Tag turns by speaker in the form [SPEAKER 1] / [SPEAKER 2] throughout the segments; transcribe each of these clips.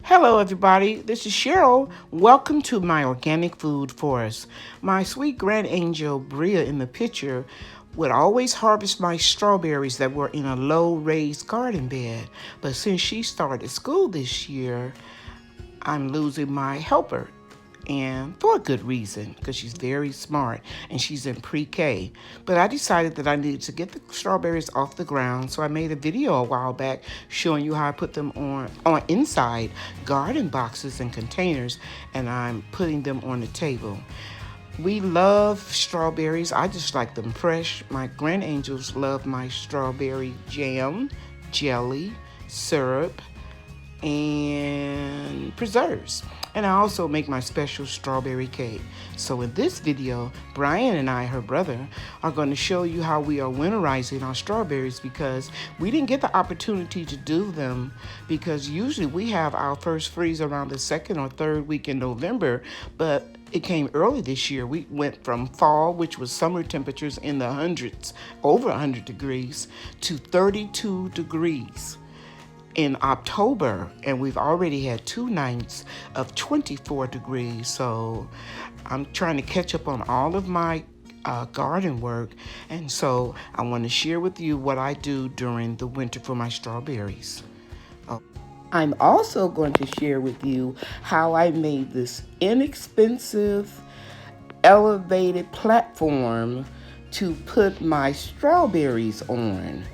[SPEAKER 1] Hello, everybody. This is Cheryl. Welcome to my organic food forest. My sweet grand angel Bria in the picture would always harvest my strawberries that were in a low raised garden bed. But since she started school this year, I'm losing my helper, and for a good reason, because she's very smart and she's in pre-K. But I decided that I needed to get the strawberries off the ground, so I made a video a while back showing you how I put them on inside garden boxes and containers, and I'm putting them on the table. We love strawberries. I just like them fresh. My grand angels love my strawberry jam, jelly, syrup, and preserves. And I also make my special strawberry cake. So in this video, Brian and I, her brother, are going to show you how we are winterizing our strawberries, because we didn't get the opportunity to do them because usually we have our first freeze around the second or third week in November, but it came early this year. We went from fall, which was summer temperatures in the hundreds, over 100 degrees, to 32 degrees in October, and we've already had 2 nights of 24 degrees. So I'm trying to catch up on all of my garden work, and so I want to share with you what I do during the winter for my strawberries. I'm also going to share with you how I made this inexpensive elevated platform to put my strawberries on.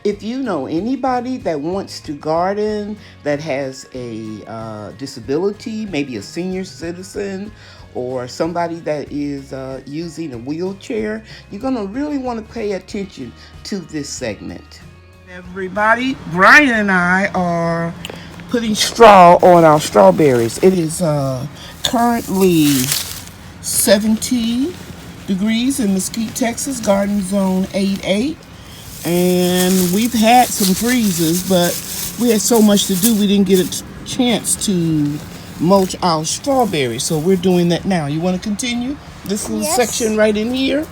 [SPEAKER 1] If you know anybody that wants to garden that has a disability, maybe a senior citizen or somebody that is using a wheelchair, you're going to really want to pay attention to this segment. Everybody, Brian and I are putting straw on our strawberries. It is currently 70 degrees in Mesquite, Texas, Garden Zone 8A. And we've had some freezes, but we had so much to do we didn't get a chance to mulch our strawberries. So we're doing that now. You want to continue this little section right in here?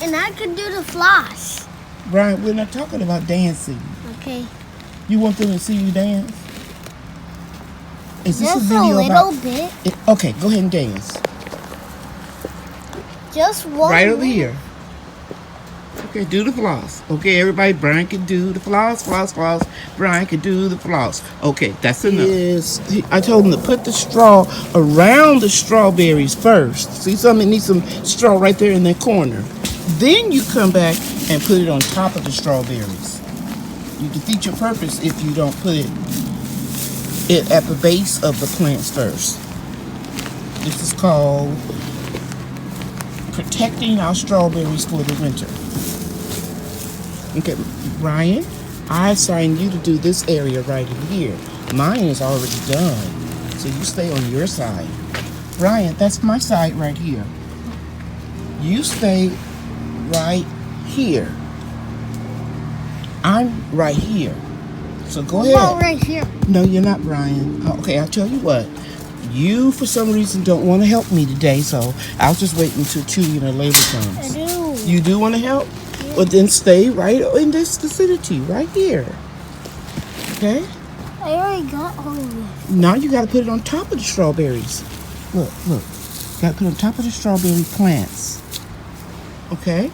[SPEAKER 2] And I could do the floss.
[SPEAKER 1] Brian, we're not talking about dancing.
[SPEAKER 2] Okay.
[SPEAKER 1] You want them to see you dance? Is this
[SPEAKER 2] Just
[SPEAKER 1] a video
[SPEAKER 2] a little bit.
[SPEAKER 1] Okay, go ahead and dance.
[SPEAKER 2] Just one.
[SPEAKER 1] Right over here. Okay, do the floss. Okay, everybody, Brian can do the floss. Brian can do the floss. Okay, that's enough. Yes, I told him to put the straw around the strawberries first. See, it needs some straw right there in that corner. Then you come back and put it on top of the strawberries. You defeat your purpose if you don't put it at the base of the plants first. This is called protecting our strawberries for the winter. Okay, Ryan, I assigned you to do this area right in here. Mine is already done, so you stay on your side. Ryan, that's my side right here. You stay right here. I'm right here. So go ahead.
[SPEAKER 2] Oh, right here.
[SPEAKER 1] No, you're not, Brian. Okay, I'll tell you what. You, for some reason, don't want to help me today, so I'll just wait until Chewy and her labor comes.
[SPEAKER 2] I do.
[SPEAKER 1] You do want to help? Yeah. Well, then stay right in this vicinity, right here. Okay?
[SPEAKER 2] I already got all of it.
[SPEAKER 1] Now you got to put it on top of the strawberries. Look. You got to put it on top of the strawberry plants. Okay?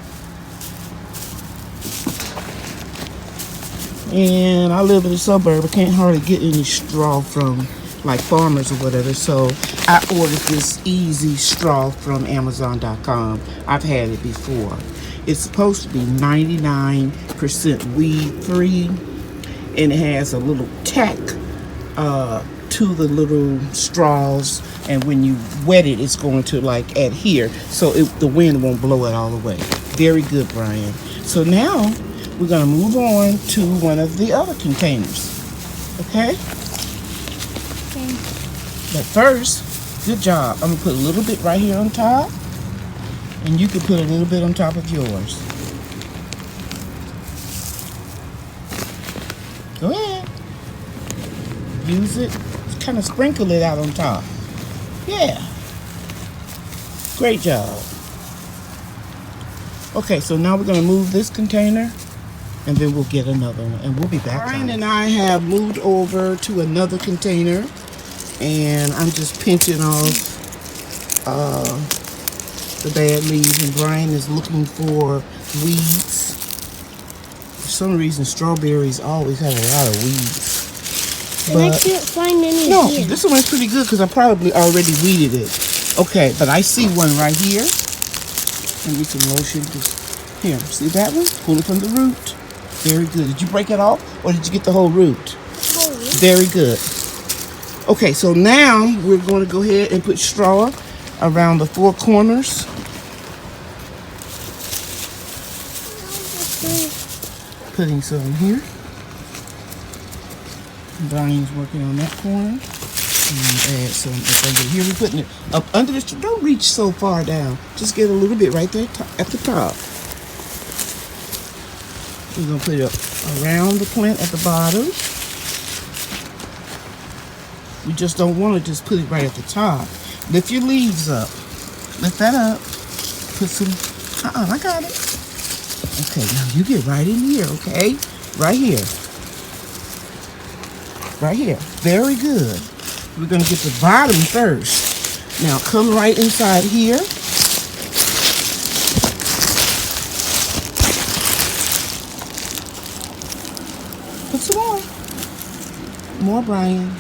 [SPEAKER 1] And I live in a suburb. I can't hardly get any straw from like farmers or whatever, so I ordered this easy straw from Amazon.com. I've had it before. It's supposed to be 99% weed free, and it has a little tack to the little straws, and when you wet it, it's going to like adhere, so the wind won't blow it all away. Very good, Brian. So now we're going to move on to one of the other containers. Okay? But first, good job. I'm going to put a little bit right here on top. And you can put a little bit on top of yours. Go ahead. Use it. Kind of sprinkle it out on top. Yeah. Great job. Okay, so now we're going to move this container and then we'll get another one, and we'll be back. Brian and I have moved over to another container, and I'm just pinching off the bad leaves, and Brian is looking for weeds. For some reason, strawberries always have a lot of weeds.
[SPEAKER 2] And I can't find any
[SPEAKER 1] No,
[SPEAKER 2] here.
[SPEAKER 1] this one's pretty good because I probably already weeded it. Okay, but I see one right here. Let me some lotion. Here, see that one? Pull it from the root. Very good. Did you break it off or did you get the whole root? Very good. Okay, so now we're going to go ahead and put straw around the four corners. Putting some here. Brian's working on that corner. And add some up under here. We're putting it up under the straw. Don't reach so far down. Just get a little bit right there at the top. We're going to put it up around the plant at the bottom. You just don't want to just put it right at the top. Lift your leaves up. Lift that up. Put some, I got it. Okay, now you get right in here, okay? Right here. Right here. Very good. We're going to get the bottom first. Now come right inside here. Put some more. More, Brian.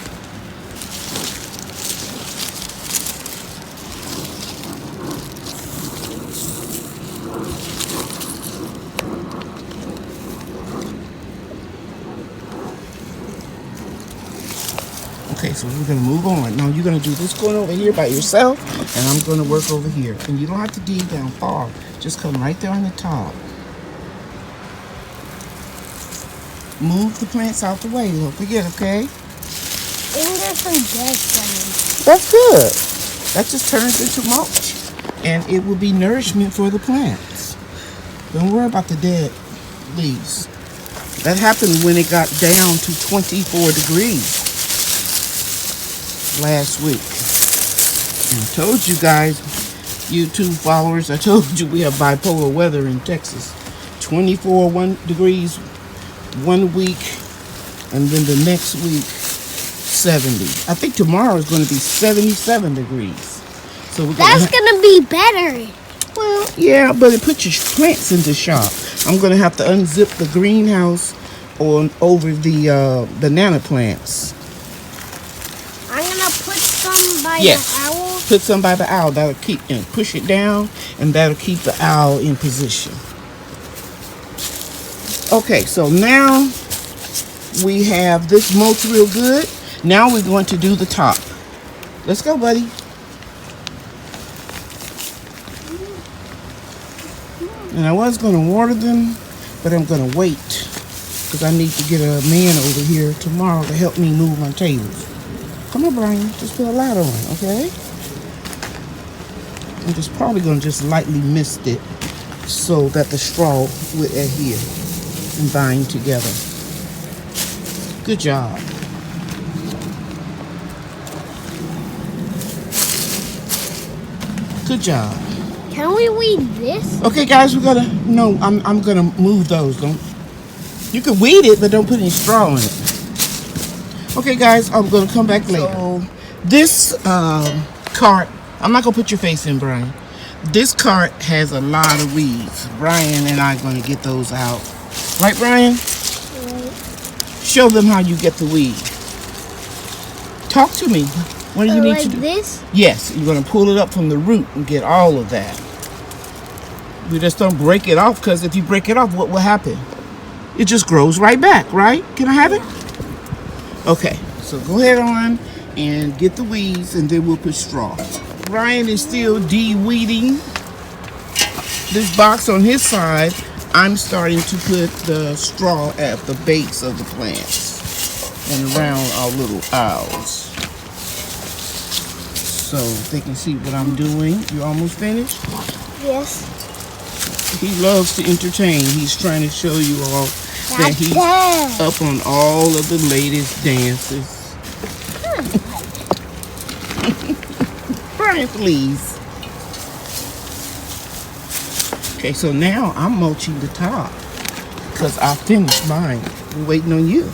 [SPEAKER 1] Okay, so we're going to move on. Now you're going to do this going over here by yourself, and I'm going to work over here. And you don't have to dig down far. Just come right there on the top. Move the plants out the way. Don't forget, okay?
[SPEAKER 2] And there's some dead plants.
[SPEAKER 1] That's good. That just turns into mulch. And it will be nourishment for the plants. Don't worry about the dead leaves. That happened when it got down to 24 degrees. Last week. And I told you guys, YouTube followers, I told you we have bipolar weather in Texas. 24 degrees 1 week, and then the next week 70. I think tomorrow is going to be 77 degrees. So
[SPEAKER 2] that's going to be better.
[SPEAKER 1] Well, yeah, but it puts your plants into shock. I'm going to have to unzip the greenhouse over the banana plants.
[SPEAKER 2] I'm going to put some by
[SPEAKER 1] the
[SPEAKER 2] owl.
[SPEAKER 1] Put some by the owl. That'll keep, and push it down, and that'll keep the owl in position. Okay, so now we have this mulch real good. Now we're going to do the top. Let's go, buddy. And I was going to water them, but I'm going to wait because I need to get a man over here tomorrow to help me move my tables. Come on, Brian. Just put a light on, okay? I'm just probably going to just lightly mist it so that the straw would adhere and bind together. Good job. Good job.
[SPEAKER 2] Can we weed this?
[SPEAKER 1] Okay, guys, we're gonna. No, I'm gonna move those. Don't. You can weed it, but don't put any straw in it. Okay, guys, I'm gonna come back later. So this cart. I'm not gonna put your face in, Brian. This cart has a lot of weeds. Brian and I are gonna get those out. Right, Brian?
[SPEAKER 2] Right.
[SPEAKER 1] Show them how you get the weed. Talk to me. What do you need to do?
[SPEAKER 2] Like this?
[SPEAKER 1] Yes, you're going to pull it up from the root and get all of that. We just don't break it off, because if you break it off, what will happen? It just grows right back, right? Can I have it? Okay, so go ahead on and get the weeds, and then we'll put straw. Ryan is still de-weeding this box on his side. I'm starting to put the straw at the base of the plants and around our little aisles, so they can see what I'm doing. You almost finished?
[SPEAKER 2] Yes.
[SPEAKER 1] He loves to entertain. He's trying to show you all that he's up on all of the latest dances. Brian, please. Okay, so now I'm mulching the top. because I finished mine. We're waiting on you.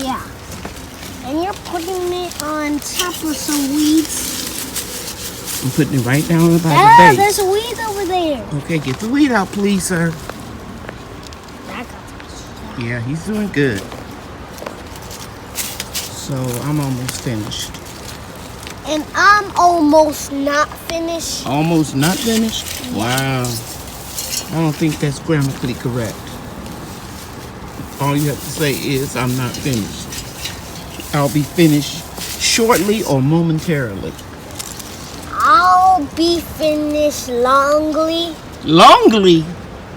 [SPEAKER 2] Yeah. And you're putting it on top of some weeds.
[SPEAKER 1] I'm putting it right down by
[SPEAKER 2] Ah,
[SPEAKER 1] the base.
[SPEAKER 2] there's a weed over there.
[SPEAKER 1] Okay, get the weed out, please, sir.
[SPEAKER 2] That got
[SPEAKER 1] Yeah, he's doing good. So I'm almost finished.
[SPEAKER 2] And I'm almost not finished.
[SPEAKER 1] Almost not finished? Wow. I don't think that's grammatically correct. All you have to say is, I'm not finished. I'll be finished shortly or momentarily.
[SPEAKER 2] I'll be finished longly.
[SPEAKER 1] Longly?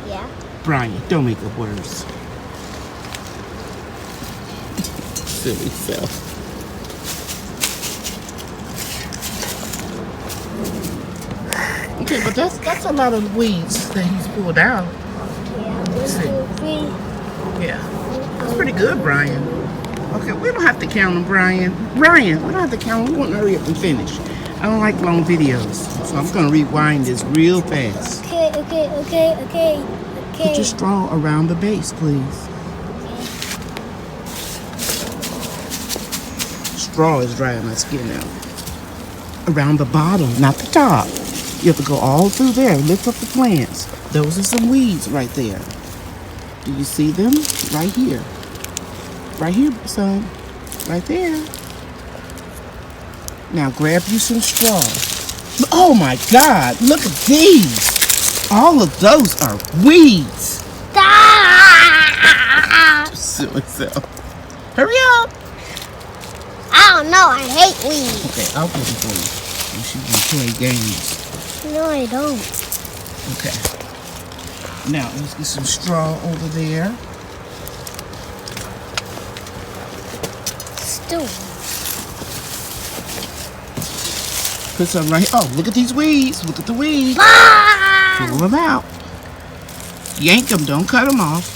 [SPEAKER 2] Yeah.
[SPEAKER 1] Brian, don't make up words. Silly self. Okay, but that's a lot of weeds that he's pulled out.
[SPEAKER 2] Yeah, this is pretty.
[SPEAKER 1] Yeah, that's pretty good, Brian. Okay, we don't have to count them, Brian. Brian, we don't have to count them. We want to hurry up and finish. I don't like long videos, so I'm going to rewind this real fast.
[SPEAKER 2] Okay.
[SPEAKER 1] Put your straw around the base, please. Straw is drying my skin out. Around the bottom, not the top. You have to go all through there. Lift up the plants. Those are some weeds right there. Do you see them? Right here. Right here, son. Right there. Now grab you some straw. Oh my God, look at these. All of those are weeds.
[SPEAKER 2] Stop!
[SPEAKER 1] Silly self. Hurry up.
[SPEAKER 2] I don't know. I hate weeds.
[SPEAKER 1] Okay, I'll get it for you. You should play games.
[SPEAKER 2] No, I don't.
[SPEAKER 1] Okay. Now, let's get some straw over there.
[SPEAKER 2] Still.
[SPEAKER 1] Put some right. Oh, look at these weeds. Look at the weeds.
[SPEAKER 2] Ah!
[SPEAKER 1] Pull them out. Yank them. Don't cut them off.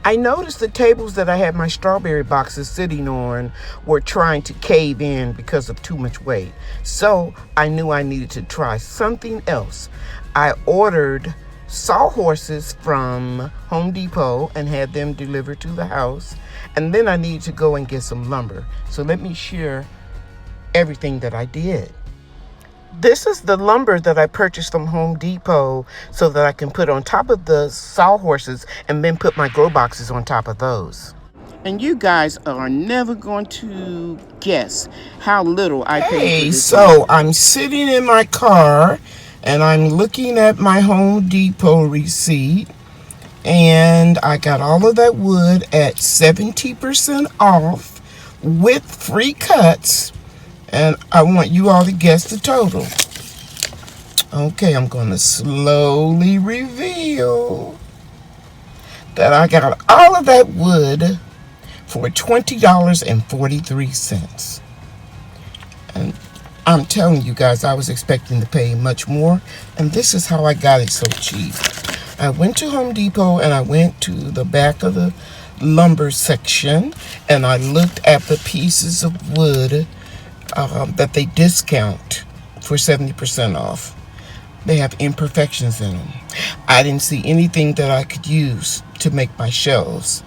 [SPEAKER 1] I noticed the tables that I had my strawberry boxes sitting on were trying to cave in because of too much weight. So I knew I needed to try something else. I ordered sawhorses from Home Depot and had them delivered to the house. And then I needed to go and get some lumber. So let me share everything that I did. This is the lumber that I purchased from Home Depot so that I can put on top of the sawhorses and then put my grow boxes on top of those. And you guys are never going to guess how little I paid for this. So I'm sitting in my car and I'm looking at my Home Depot receipt, and I got all of that wood at 70% off with free cuts. And I want you all to guess the total. Okay, I'm going to slowly reveal that I got all of that wood for $20.43. And I'm telling you guys, I was expecting to pay much more. And this is how I got it so cheap. I went to Home Depot and I went to the back of the lumber section. And I looked at the pieces of wood that they discount for 70% off. They have imperfections in them. I didn't see anything that I could use to make my shelves.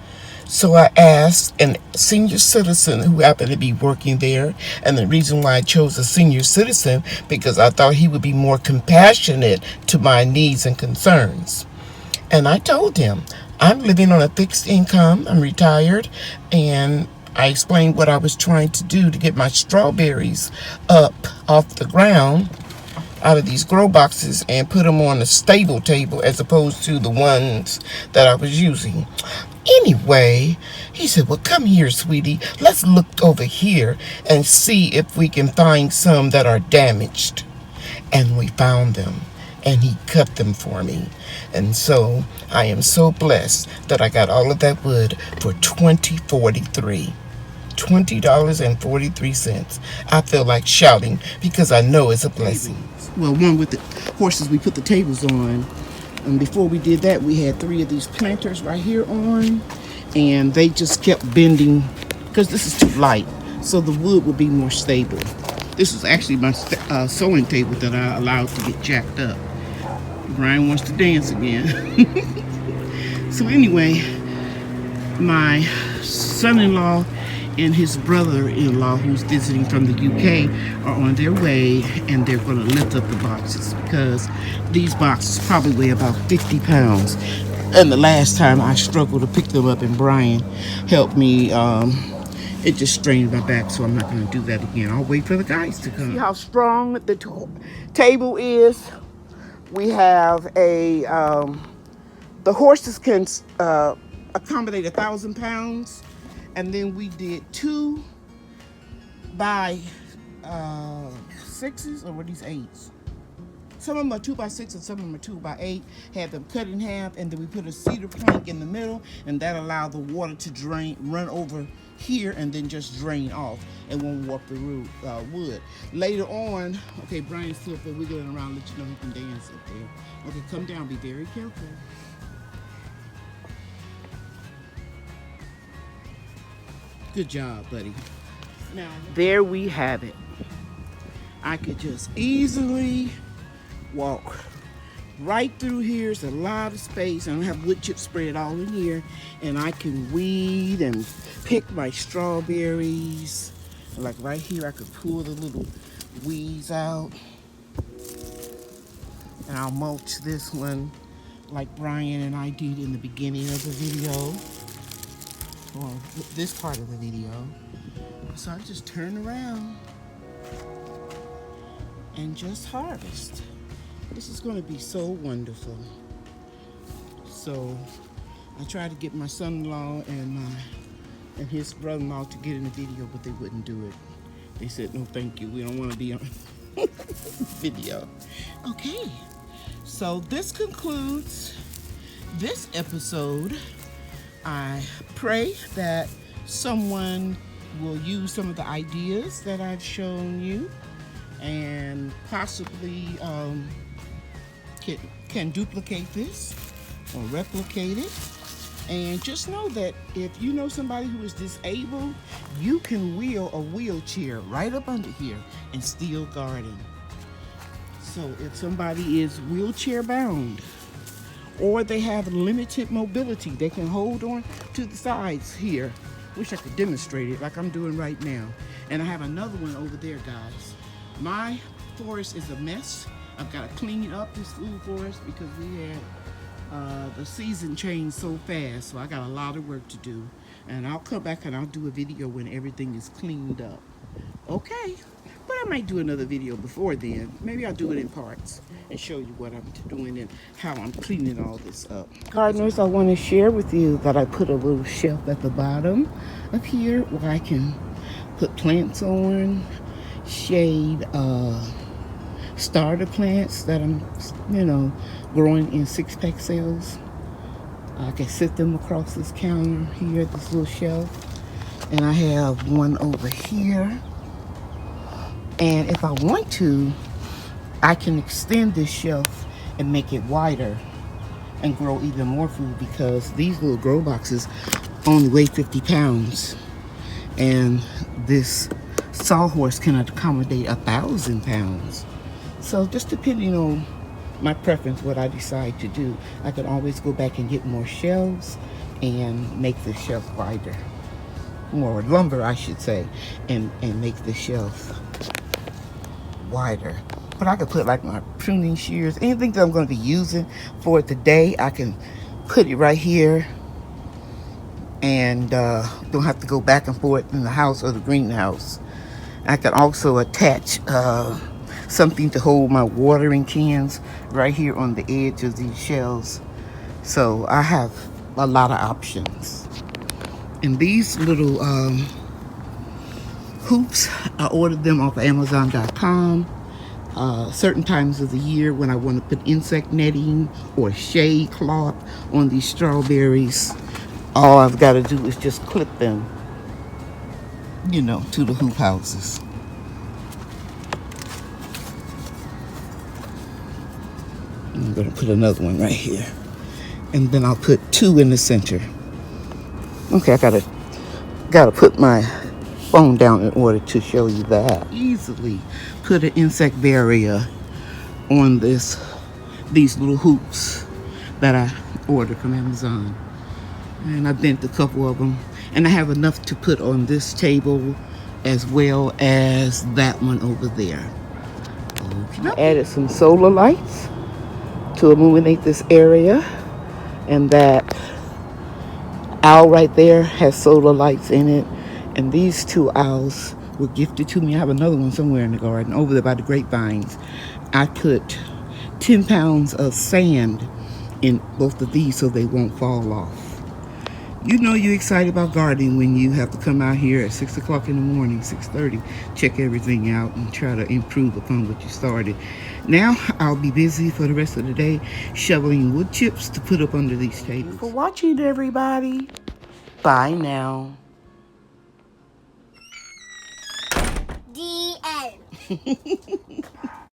[SPEAKER 1] So I asked a senior citizen who happened to be working there, and the reason why I chose a senior citizen because I thought he would be more compassionate to my needs and concerns. And I told him, I'm living on a fixed income, I'm retired, and I explained what I was trying to do to get my strawberries up off the ground out of these grow boxes and put them on a stable table as opposed to the ones that I was using. Anyway, he said, well, come here, sweetie. Let's look over here and see if we can find some that are damaged. And we found them, and he cut them for me. And so I am so blessed that I got all of that wood for $20.43. $20.43. I feel like shouting because I know it's a blessing. Well, one with the horses we put the tables on. And before we did that, we had 3 of these planters right here on. And they just kept bending because this is too light. So the wood would be more stable. This is actually my sewing table that I allowed to get jacked up. Brian wants to dance again. So anyway, my son-in-law and his brother-in-law, who's visiting from the UK, are on their way, and they're going to lift up the boxes because these boxes probably weigh about 50 pounds. And the last time I struggled to pick them up, and Brian helped me, it just strained my back, so I'm not going to do that again. I'll wait for the guys to come. See how strong the table is? We have a, the horses can accommodate 1,000 pounds. And then we did 2 by 6s, or were these 8s? Some of them are 2 by 6 and some of them are 2 by 8. Had them cut in half, and then we put a cedar plank in the middle, and that allowed the water to run over here and then just drain off and won't warp the wood. Later on, okay, Brian's still up there wiggling around, let you know he can dance up there. Okay, come down, be very careful. Good job, buddy. Now, there we have it. I could just easily walk right through here. It's a lot of space. I don't have wood chips spread all in here. And I can weed and pick my strawberries. Like right here, I could pull the little weeds out. And I'll mulch this one like Brian and I did in the beginning of the video. Or this part of the video. So I just turn around and just harvest. This is going to be so wonderful. So I tried to get my son-in-law and his brother-in-law to get in the video, but they wouldn't do it. They said, no thank you, we don't want to be on video. Okay, so this concludes this episode. I pray that someone will use some of the ideas that I've shown you and possibly can duplicate this or replicate it. And just know that if you know somebody who is disabled, you can wheel a wheelchair right up under here and still garden. So if somebody is wheelchair bound, or they have limited mobility, they can hold on to the sides here. Wish I could demonstrate it like I'm doing right now. And I have another one over there, guys. My forest is a mess. I've got to clean up this food forest because we had the season changed so fast. So I got a lot of work to do. And I'll come back and I'll do a video when everything is cleaned up. Okay. But I might do another video before then. Maybe I'll do it in parts and show you what I'm doing and how I'm cleaning all this up. Gardeners, I want to share with you that I put a little shelf at the bottom of here where I can put plants on, shade starter plants that I'm, growing in 6-pack cells. I can sit them across this counter here, this little shelf. And I have one over here. And if I want to, I can extend this shelf and make it wider and grow even more food because these little grow boxes only weigh 50 pounds. And this sawhorse can accommodate 1,000 pounds. So just depending on my preference, what I decide to do, I can always go back and get more shelves and make the shelf wider. More lumber, I should say, and make the shelf wider. But I could put like my pruning shears, anything that I'm going to be using for today, I can put it right here and don't have to go back and forth in the house or the greenhouse. I can also attach something to hold my watering cans right here on the edge of these shelves. So I have a lot of options. And these little hoops, I ordered them off of Amazon.com. Certain times of the year when I want to put insect netting or shade cloth on these strawberries, all I've got to do is just clip them, to the hoop houses. I'm going to put another one right here. And then I'll put 2 in the center. Okay, I gotta put my phone down in order to show you that. Easily put an insect barrier on these little hoops that I ordered from Amazon. And I bent a couple of them. And I have enough to put on this table as well as that one over there. Okay. I added some solar lights to illuminate this area. And that owl right there has solar lights in it. And these two owls were gifted to me. I have another one somewhere in the garden over there by the grapevines. I put 10 pounds of sand in both of these so they won't fall off. You know you're excited about gardening when you have to come out here at 6 o'clock in the morning, 6:30, check everything out and try to improve upon what you started. Now I'll be busy for the rest of the day shoveling wood chips to put up under these tables. Thank you for watching, everybody. Bye now.
[SPEAKER 2] The end.